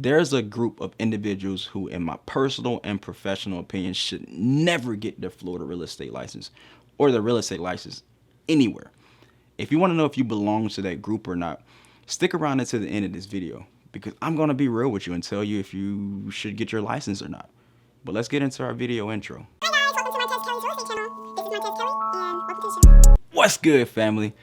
there's a group of individuals who, in my personal and professional opinion, should never get their Florida real estate license or their real estate license anywhere. If you want to know if you belong to that group or not, stick around until the end of this video, because I'm going to be real with you and tell you if you should get your license or not. But let's get into our video intro. Hi guys, welcome to Martez Kelly's real estate channel. This is Martez Kelly, and welcome to the channel. What's good, family?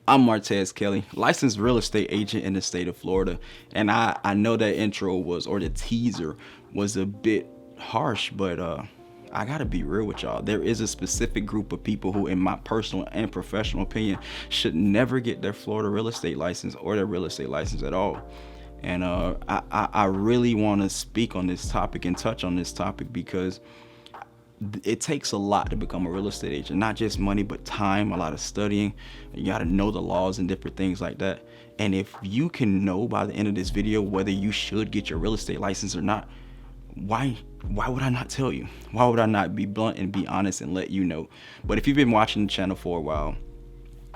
I'm Martez Kelly, licensed real estate agent in the state of Florida. And I know that intro was, or the teaser was a bit harsh, but I gotta be real with y'all. There is a specific group of people who, in my personal and professional opinion, should never get their Florida real estate license or their real estate license at all. And I really want to speak on this topic and touch on this topic because it takes a lot to become a real estate agent. Not just money, but time, a lot of studying. You got to know the laws and different things like that. And if you can know by the end of this video whether you should get your real estate license or not, why would I not tell you? Why would I not be blunt and be honest and let you know? But if you've been watching the channel for a while,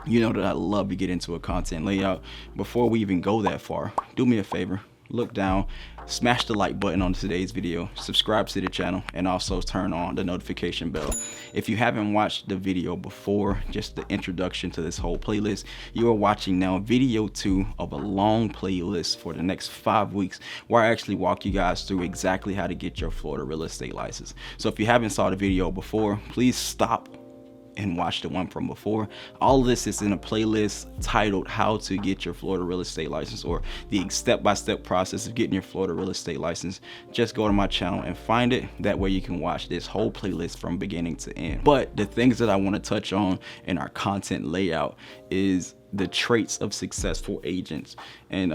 you know that I love to get into a content layout. Before we even go that far, do me a favor, look down, smash the like button on today's video, subscribe to the channel, and also turn on the notification bell. If you haven't watched the video before, just the introduction to this whole playlist, you are watching now video 2 of a long playlist for the next 5 weeks, where I actually walk you guys through exactly how to get your Florida real estate license. So if you haven't saw the video before, please stop and watch the one from before. All of this is in a playlist titled How to Get Your Florida Real Estate License, or the step-by-step process of getting your Florida real estate license. Just go to my channel and find it. That way you can watch this whole playlist from beginning to end. But the things that I want to touch on in our content layout is the traits of successful agents. And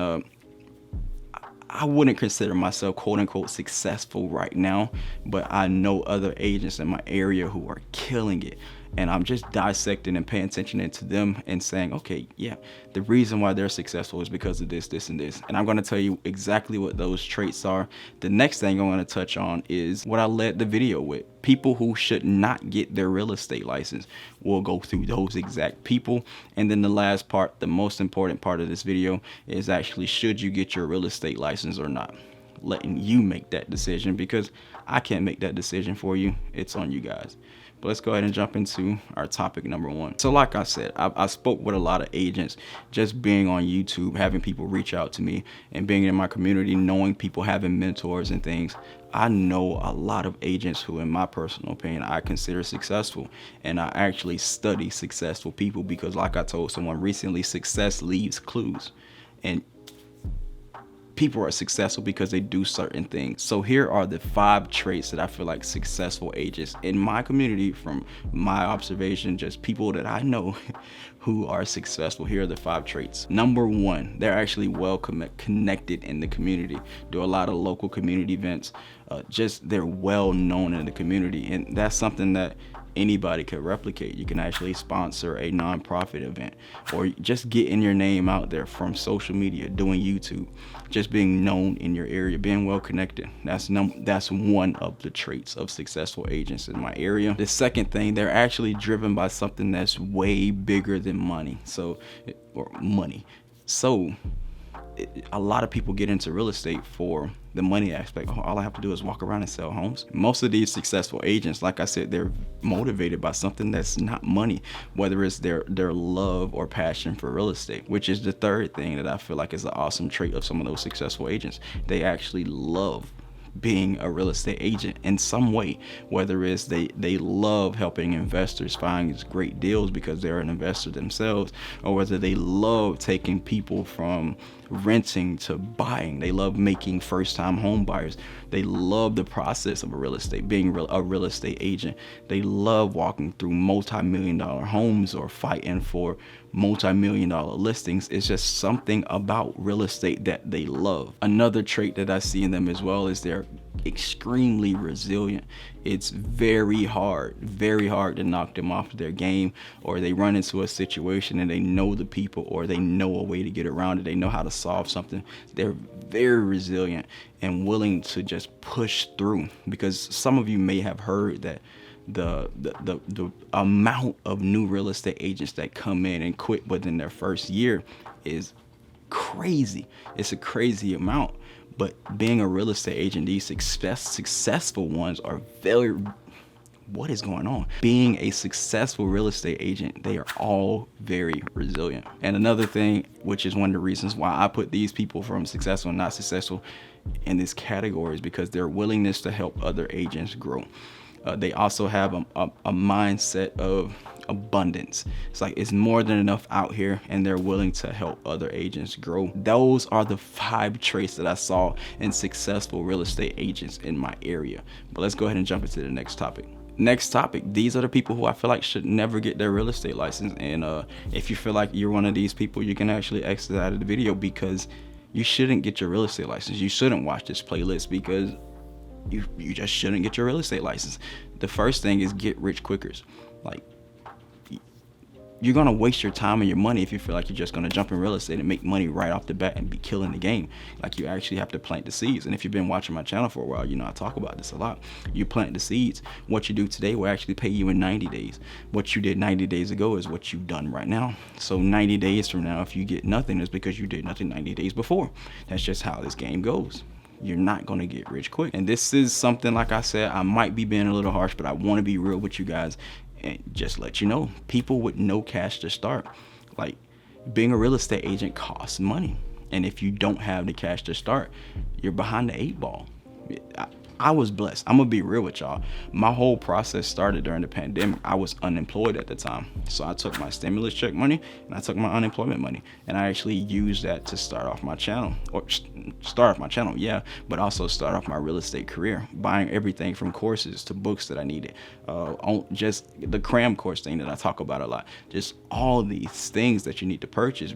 I wouldn't consider myself quote unquote successful right now, but I know other agents in my area who are killing it. And I'm just dissecting and paying attention into them and saying, okay, yeah, the reason why they're successful is because of this, this, and this. And I'm going to tell you exactly what those traits are. The next thing I want to touch on is what I led the video with. People who should not get their real estate license. We'll go through those exact people. And then the last part, the most important part of this video, is actually should you get your real estate license or not. Letting you make that decision, because I can't make that decision for you. It's on you guys. But let's go ahead and jump into our topic number 1. So like I said, I spoke with a lot of agents, just being on YouTube, having people reach out to me, and being in my community, knowing people, having mentors and things. I know a lot of agents who, in my personal opinion, I consider successful. And I actually study successful people because, like I told someone recently, success leaves clues. And people are successful because they do certain things. So here are the 5 traits that I feel like successful agents in my community, from my observation, just people that I know who are successful. Here are the 5 traits. Number 1, they're actually well connected in the community, do a lot of local community events. Just they're well known in the community, and that's something that anybody could replicate. You can actually sponsor a nonprofit event, or just getting your name out there from social media, doing YouTube, just being known in your area, being well connected. That's one of the traits of successful agents in my area. The second thing, they're actually driven by something that's way bigger than money. So a lot of people get into real estate for the money aspect. All I have to do is walk around and sell homes. Most of these successful agents, like I said, they're motivated by something that's not money, whether it's their love or passion for real estate, which is the third thing that I feel like is an awesome trait of some of those successful agents. They actually love being a real estate agent in some way, whether it's they love helping investors find great deals because they're an investor themselves, or whether they love taking people from renting to buying. They love making first-time home buyers. They love the process of being a real estate agent. They love walking through multi-million-dollar homes or fighting for multi-million-dollar listings. It's just something about real estate that they love. Another trait that I see in them as well is they're extremely resilient. It's very hard to knock them off their game, or they run into a situation and they know the people, or they know a way to get around it. They know how to solve something. They're very resilient and willing to just push through, because some of you may have heard that the amount of new real estate agents that come in and quit within their first year is crazy. It's a crazy amount. But being a real estate agent, these successful ones are very, what is going on? Being a successful real estate agent, they are all very resilient. And another thing, which is one of the reasons why I put these people from successful and not successful in this category, is because their willingness to help other agents grow. They also have a mindset of abundance. It's like it's more than enough out here, and they're willing to help other agents grow. Those are the 5 traits that I saw in successful real estate agents in my area. But let's go ahead and jump into the next topic. Next topic, these are the people who I feel like should never get their real estate license. And if you feel like you're one of these people, you can actually exit out of the video, because you shouldn't get your real estate license. You shouldn't watch this playlist, because you just shouldn't get your real estate license. The first thing is get rich quickers. Like, you're gonna waste your time and your money if you feel like you're just gonna jump in real estate and make money right off the bat and be killing the game. Like, you actually have to plant the seeds. And if you've been watching my channel for a while, you know I talk about this a lot. You plant the seeds. What you do today will actually pay you in 90 days. What you did 90 days ago is what you've done right now. So 90 days from now, if you get nothing, it's because you did nothing 90 days before. That's just how this game goes. You're not going to get rich quick. And this is something, like I said, I might be being a little harsh, but I want to be real with you guys and just let you know, people with no cash to start, like, being a real estate agent costs money. And if you don't have the cash to start, you're behind the 8 ball. I was blessed. I'm gonna be real with y'all. My whole process started during the pandemic. I was unemployed at the time. So I took my stimulus check money and I took my unemployment money, and I actually used that to start off my channel, yeah, but also start off my real estate career, buying everything from courses to books that I needed, just the cram course thing that I talk about a lot, just all these things that you need to purchase,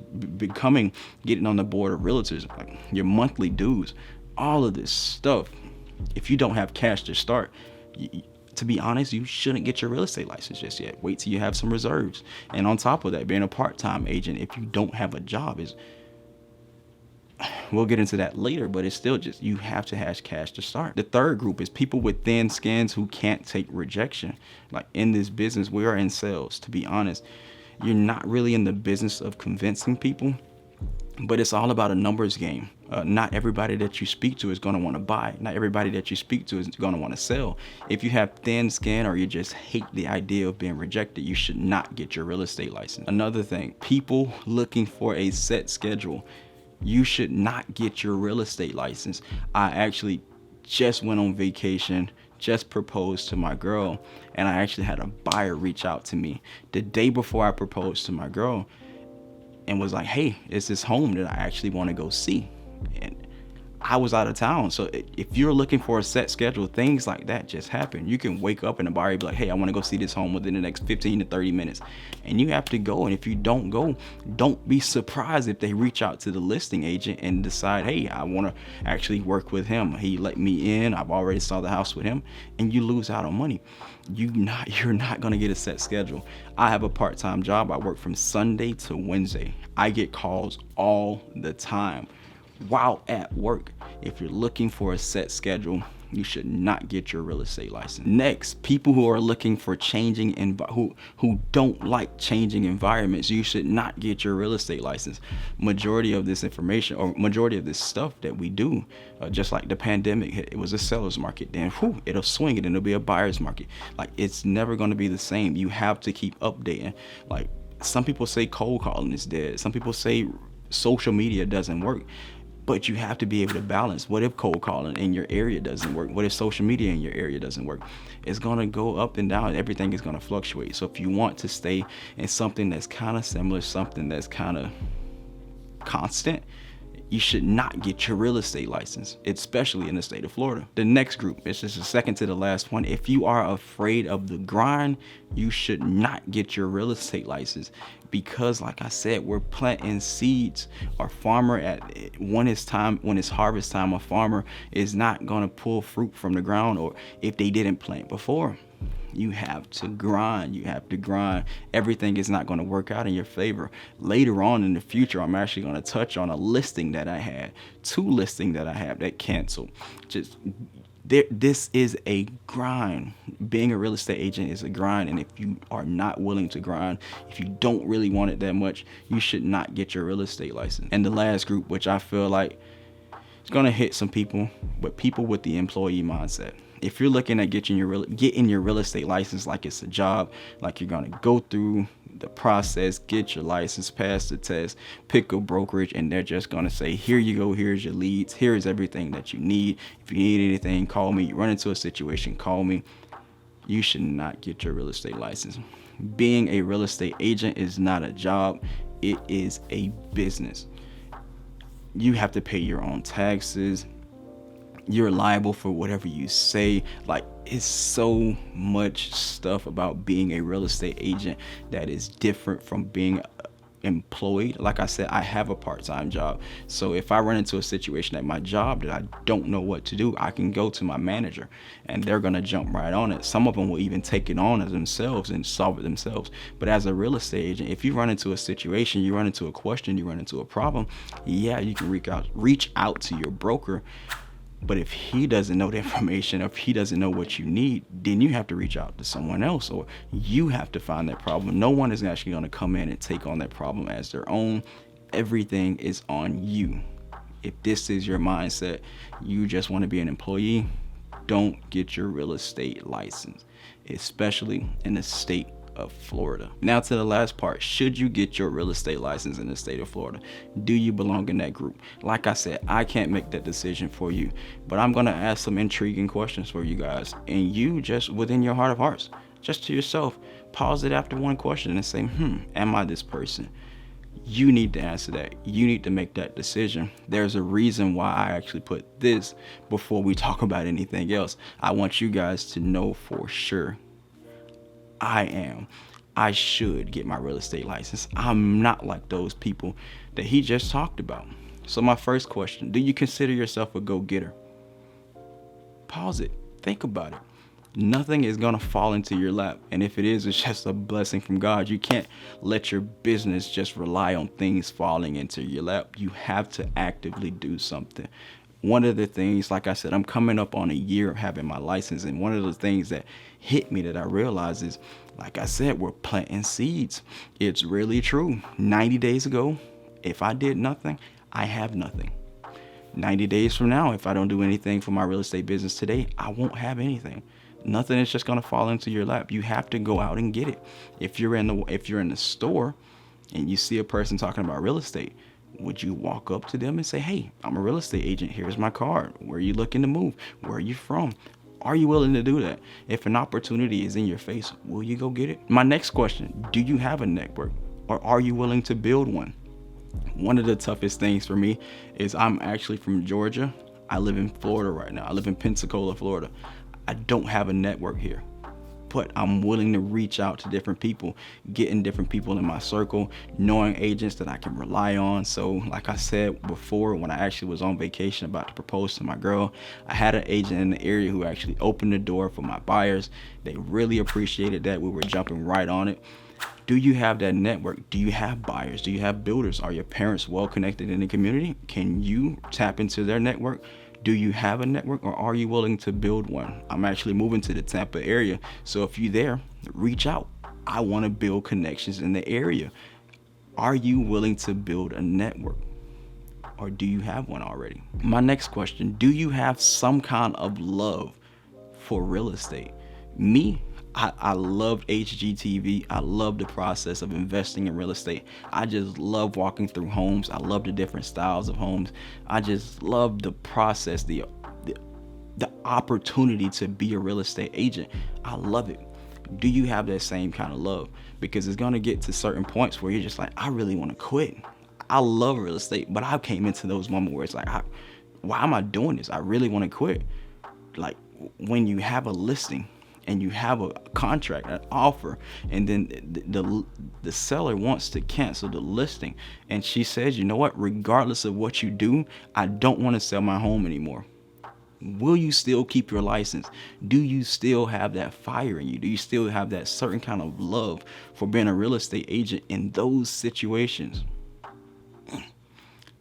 getting on the board of realtors, like your monthly dues, all of this stuff. If you don't have cash to start, to be honest, you shouldn't get your real estate license just yet. Wait till you have some reserves. And on top of that, being a part-time agent, if you don't have a job, we'll get into that later, but it's still just, you have to have cash to start. The third group is people with thin skins who can't take rejection. Like, in this business, we are in sales. To be honest, you're not really in the business of convincing people, but it's all about a numbers game. Not everybody that you speak to is going to want to buy. Not everybody that you speak to is going to want to sell. If you have thin skin or you just hate the idea of being rejected, you should not get your real estate license. Another thing, people looking for a set schedule, you should not get your real estate license. I actually just went on vacation, just proposed to my girl, and I actually had a buyer reach out to me the day before I proposed to my girl and was like, hey, it's this home that I actually want to go see. And I was out of town. So if you're looking for a set schedule, things like that just happen. You can wake up in a bar and be like, hey, I want to go see this home within the next 15 to 30 minutes. And you have to go. And if you don't go, don't be surprised if they reach out to the listing agent and decide, hey, I want to actually work with him. He let me in. I've already saw the house with him. And you lose out on money. You're not going to get a set schedule. I have a part-time job. I work from Sunday to Wednesday. I get calls all the time while at work. If you're looking for a set schedule, you should not get your real estate license. Next, people who are looking for who don't like changing environments, you should not get your real estate license. Majority of this information, or majority of this stuff that we do, just like the pandemic hit, it was a seller's market, then it'll swing it and it'll be a buyer's market. Like, it's never going to be the same. You have to keep updating. Like, some people say cold calling is dead. Some people say social media doesn't work. But you have to be able to balance. What if cold calling in your area doesn't work? What if social media in your area doesn't work? It's going to go up and down. Everything is going to fluctuate. So if you want to stay in something that's kind of similar, something that's kind of constant, you should not get your real estate license, especially in the state of Florida. The next group, this is the second to the last one. If you are afraid of the grind, you should not get your real estate license, because like I said, we're planting seeds. Our farmer, when it's harvest time, a farmer is not going to pull fruit from the ground, or if they didn't plant before. You have to grind. Everything is not going to work out in your favor. Later on in the future, I'm actually going to touch on a listing that I had, 2 listings that I have that canceled. This is a grind. Being a real estate agent is a grind. And if you are not willing to grind, if you don't really want it that much, you should not get your real estate license. And the last group, which I feel like It's gonna hit some people, but people with the employee mindset. If you're looking at getting your real estate license like it's a job, like you're gonna go through the process, get your license, pass the test, pick a brokerage, and they're just gonna say, here you go, here's your leads, here's everything that you need. If you need anything, call me. You run into a situation, call me. You should not get your real estate license. Being a real estate agent is not a job, it is a business. You have to pay your own taxes. You're liable for whatever you say. Like, it's so much stuff about being a real estate agent that is different from being employed. Like I said, I have a part-time job, so if I run into a situation at my job that I don't know what to do, I can go to my manager and they're gonna jump right on it. Some of them will even take it on as themselves and solve it themselves. But as a real estate agent, if you run into a situation, you run into a question, you run into a problem, yeah, you can reach out to your broker. But if he doesn't know the information, if he doesn't know what you need, then you have to reach out to someone else, or you have to find that problem. No one is actually going to come in and take on that problem as their own. Everything is on you. If this is your mindset, you just want to be an employee, don't get your real estate license, especially in the state of Florida. Now to the last part, should you get your real estate license in the state of Florida? Do you belong in that group? Like I said, I can't make that decision for you, but I'm gonna ask some intriguing questions for you guys, and you just within your heart of hearts, just to yourself, pause it after one question and say, am I this person? You need to answer that. You need to make that decision. There's a reason why I actually put this before we talk about anything else. I want you guys to know for sure I should get my real estate license. I'm not like those people that he just talked about. So my first question, do you consider yourself a go-getter? Pause it. Think about it. Nothing is going to fall into your lap. And if it is, it's just a blessing from God. You can't let your business just rely on things falling into your lap. You have to actively do something. One of the things, like I said, I'm coming up on a year of having my license, and one of the things that hit me that I realized is, like I said, we're planting seeds. It's really true. 90 days ago, if I did nothing, I have nothing. 90 days from now, if I don't do anything for my real estate business today, I won't have anything. Nothing is just gonna fall into your lap. You have to go out and get it. If you're in the store and you see a person talking about real estate, would you walk up to them and say, hey, I'm a real estate agent, here's my card, where are you looking to move, where are you from? Are you willing to do that? If an opportunity is in your face, will you go get it? My next question, do you have a network, or are you willing to build one? One of the toughest things for me is I'm actually from Georgia. I live in Florida right now. I live in Pensacola, Florida. I don't have a network here, but I'm willing to reach out to different people, getting different people in my circle, knowing agents that I can rely on. So like I said before, when I actually was on vacation about to propose to my girl, I had an agent in the area who actually opened the door for my buyers. They really appreciated that. We were jumping right on it. Do you have that network? Do you have buyers? Do you have builders? Are your parents well connected in the community? Can you tap into their network? Do you have a network, or are you willing to build one? I'm actually moving to the Tampa area, so if you're there, reach out. I want to build connections in the area. Are you willing to build a network, or do you have one already? My next question, do you have some kind of love for real estate? Me, I loved HGTV. I love the process of investing in real estate. I just love walking through homes. I love the different styles of homes. I just love the process, the opportunity to be a real estate agent. I love it. Do you have that same kind of love? Because it's going to get to certain points where you're just like, I really want to quit. I love real estate, but I came into those moments where it's like, why am I doing this? I really want to quit. Like when you have a listing and you have a contract, an offer, and then the seller wants to cancel the listing, and she says, you know what, regardless of what you do, I don't want to sell my home anymore. Will you still keep your license? Do you still have that fire in you? Do you still have that certain kind of love for being a real estate agent in those situations?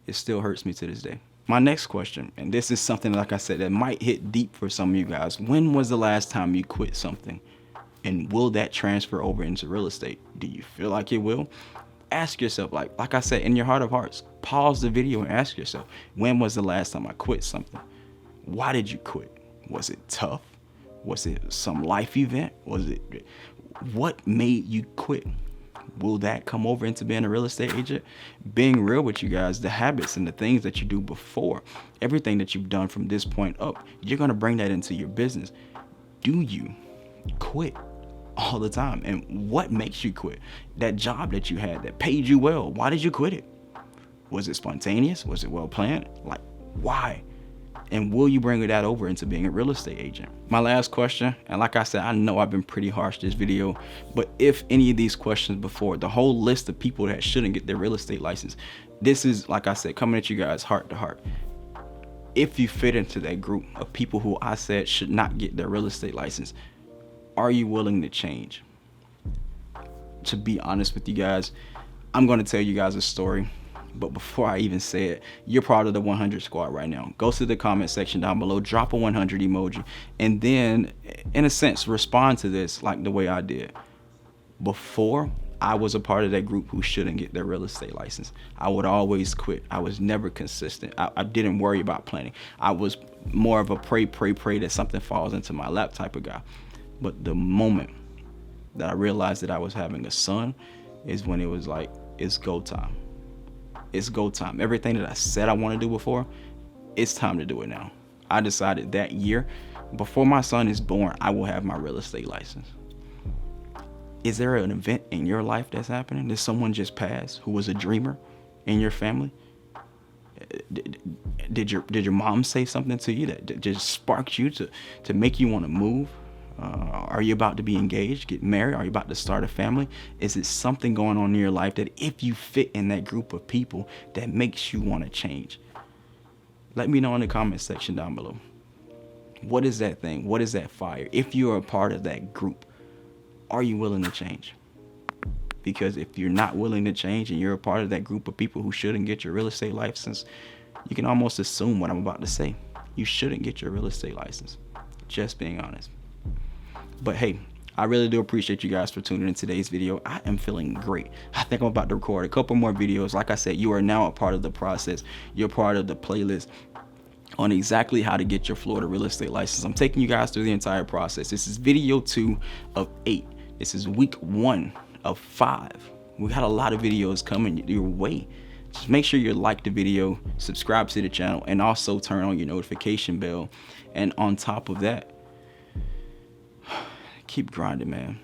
It still hurts me to this day. My next question, and this is something, like I said, that might hit deep for some of you guys. When was the last time you quit something? And will that transfer over into real estate? Do you feel like it will? ask yourself, like I said, in your heart of hearts, pause the video and ask yourself, when was the last time I quit something? Why did you quit? Was it tough? Was it some life event? What made you quit? Will that come over into being a real estate agent? Being real with you guys, the habits and the things that you do before, everything that you've done from this point up, you're going to bring that into your business. Do you quit all the time? And what makes you quit? That job that you had that paid you well, why did you quit it? Was it spontaneous? Was it well planned? Like, why? And will you bring that over into being a real estate agent? My last question, and like I said, I know I've been pretty harsh this video, but if any of these questions before, the whole list of people that shouldn't get their real estate license, this is, like I said, coming at you guys heart to heart. If you fit into that group of people who I said should not get their real estate license, are you willing to change? To be honest with you guys, I'm going to tell you guys a story. But before I even say it, you're part of the 100 squad right now. Go to the comment section down below, drop a 100 emoji, and then, in a sense, respond to this like the way I did. Before, I was a part of that group who shouldn't get their real estate license. I would always quit. I was never consistent. I didn't worry about planning. I was more of a pray that something falls into my lap type of guy. But the moment that I realized that I was having a son is when it was like, it's go time. It's go time. Everything that I said I want to do before, it's time to do it now. I decided that year, before my son is born, I will have my real estate license. Is there an event in your life that's happening? Did someone just pass who was a dreamer in your family? Did your mom say something to you that just sparked you to make you want to move? Are you about to be engaged, get married? Are you about to start a family? Is it something going on in your life that if you fit in that group of people that makes you want to change? Let me know in the comment section down below. What is that thing? What is that fire? If you're a part of that group, are you willing to change? Because if you're not willing to change and you're a part of that group of people who shouldn't get your real estate license, you can almost assume what I'm about to say. You shouldn't get your real estate license. Just being honest. But hey, I really do appreciate you guys for tuning in today's video. I am feeling great. I think I'm about to record a couple more videos. Like I said, you are now a part of the process. You're part of the playlist on exactly how to get your Florida real estate license. I'm taking you guys through the entire process. This is video 2 of 8. This is week 1 of 5. We got a lot of videos coming your way. Just make sure you like the video, subscribe to the channel, and also turn on your notification bell. And on top of that, keep grinding, man.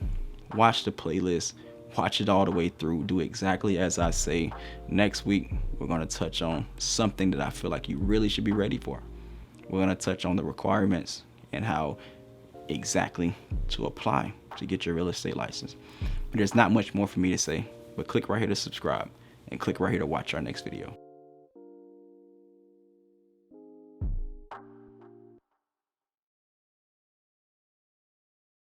Watch the playlist, watch it all the way through, do exactly as I say. Next week, we're going to touch on something that I feel like you really should be ready for. We're going to touch on the requirements and how exactly to apply to get your real estate license. But there's not much more for me to say, but click right here to subscribe and click right here to watch our next video.